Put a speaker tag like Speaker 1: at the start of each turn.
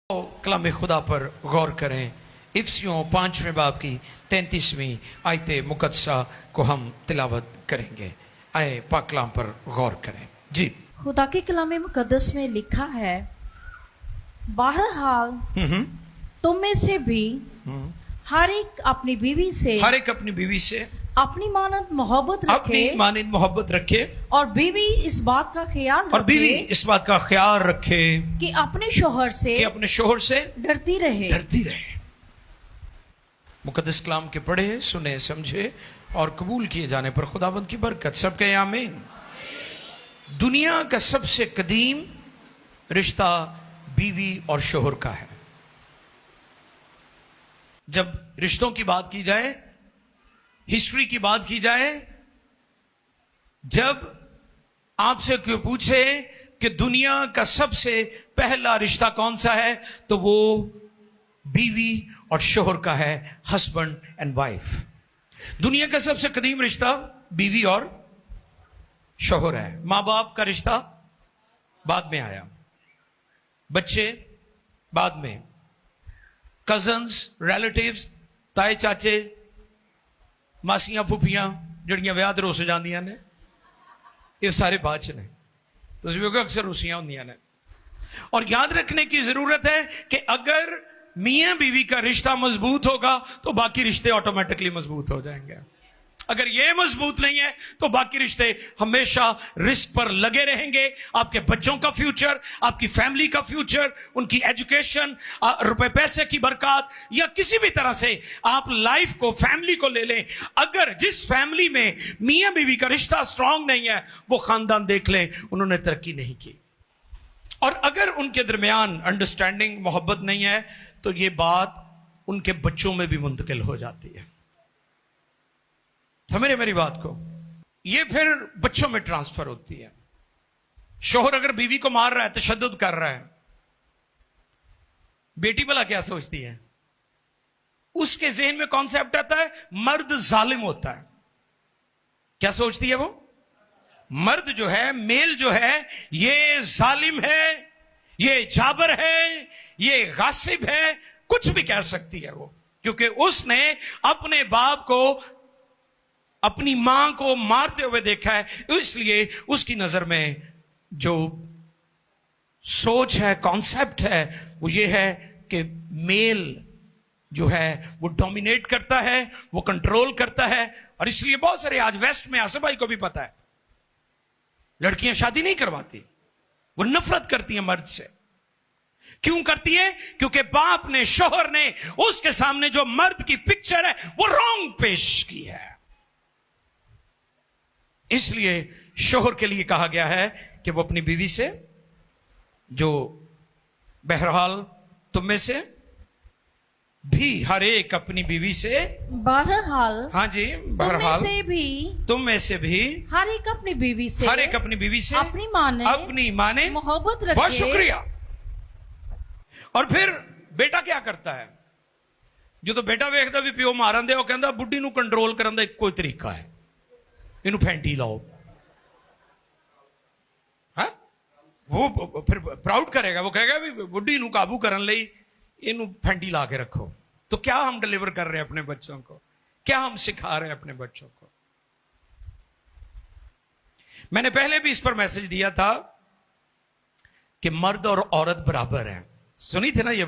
Speaker 1: कलाम खुदा पर गौर करें। इफ्सियों 5वें बाब की 33वीं आयत मुकद्दसा को हम तिलावत करेंगे। आए पाक कलाम पर गौर करें। जी,
Speaker 2: खुदा के कलाम मुकद्दस में लिखा है, बहरहाल तुम में से भी हर एक अपनी बीवी से अपनी मानद मोहब्बत रखे और बीवी इस बात का ख्याल रखे कि अपने शोहर से डरती रहे।
Speaker 1: मुकद्दस कलाम के पढ़े, सुने, समझे और कबूल किए जाने पर खुदावंद की बरकत सबके आमीन। दुनिया का सबसे कदीम रिश्ता बीवी और शोहर का है। जब रिश्तों की बात की जाए, हिस्ट्री की बात की जाए, जब आपसे कोई पूछे कि दुनिया का सबसे पहला रिश्ता कौन सा है, तो वो बीवी और शोहर का है, हस्बैंड एंड वाइफ। दुनिया का सबसे कदीम रिश्ता बीवी और शोहर है। मां बाप का रिश्ता बाद में आया, बच्चे बाद में, कजन्स, रिलेटिव्स, ताए चाचे, मासियां फुफियां जड़ियां विआह ते रुस जांदियां ने, ये सारे बाद च ने। तुसीं वेखो अक्सर रुसियां होंदियां ने। और याद रखने की जरूरत है कि अगर मियां बीवी का रिश्ता मजबूत होगा तो बाकी रिश्ते ऑटोमेटिकली मजबूत हो जाएंगे। अगर ये मजबूत नहीं है तो बाकी रिश्ते हमेशा रिस्क पर लगे रहेंगे। आपके बच्चों का फ्यूचर, आपकी फैमिली का फ्यूचर, उनकी एजुकेशन, रुपए पैसे की बरकत, या किसी भी तरह से आप लाइफ को, फैमिली को ले लें, अगर जिस फैमिली में मियां बीवी का रिश्ता स्ट्रांग नहीं है, वो खानदान देख लें, उन्होंने तरक्की नहीं की। और अगर उनके दरमियान अंडरस्टैंडिंग, मोहब्बत नहीं है, तो ये बात उनके बच्चों में भी मुंतकिल हो जाती है। समझ रहे मेरी बात को? ये फिर बच्चों में ट्रांसफर होती है। शोहर अगर बीवी को मार रहा है, तशद्दुद कर रहा है, बेटी भला क्या सोचती है? उसके जहन में कॉन्सेप्ट आता है मर्द जालिम होता है। क्या सोचती है वो? मर्द जो है, मेल जो है, ये जालिम है, ये जाबर है, ये गासिब है, कुछ भी कह सकती है वो, क्योंकि उसने अपने बाप को, अपनी मां को मारते हुए देखा है। इसलिए उसकी नजर में जो सोच है, कॉन्सेप्ट है, वो ये है कि मेल जो है वो डोमिनेट करता है, वो कंट्रोल करता है। और इसलिए बहुत सारे आज वेस्ट में, आसिफ भाई को भी पता है, लड़कियां शादी नहीं करवाती, वो नफरत करती हैं मर्द से। क्यों करती है? क्योंकि बाप ने, शोहर ने उसके सामने जो मर्द की पिक्चर है वो रॉन्ग पेश की है। इसलिए शोहर के लिए कहा गया है कि वो अपनी बीवी से, जो बहरहाल तुम में से भी हर एक अपनी बीवी से,
Speaker 2: बहरहाल,
Speaker 1: हाँ जी, बहरहाल तुम में से भी
Speaker 2: हर एक अपनी बीवी से अपनी माने मोहब्बत रखे।
Speaker 1: बहुत शुक्रिया। और फिर बेटा क्या करता है? जो तो बेटा वेखदा भी प्यो मारन दे, वो कहता बुढ़ी नूं कंट्रोल करन दा इक्को ही तरीका है, इनू फैंटी लाओ। हाँ? वो फिर प्राउड करेगा, वो कहेगा भी बुढ़ी नू काबू करन लई इनू फैंटी ला के रखो। तो क्या हम डिलीवर कर रहे हैं अपने बच्चों को? क्या हम सिखा रहे हैं अपने बच्चों को? मैंने पहले भी इस पर मैसेज दिया था कि मर्द और औरत बराबर हैं। सुनी थी ना ये?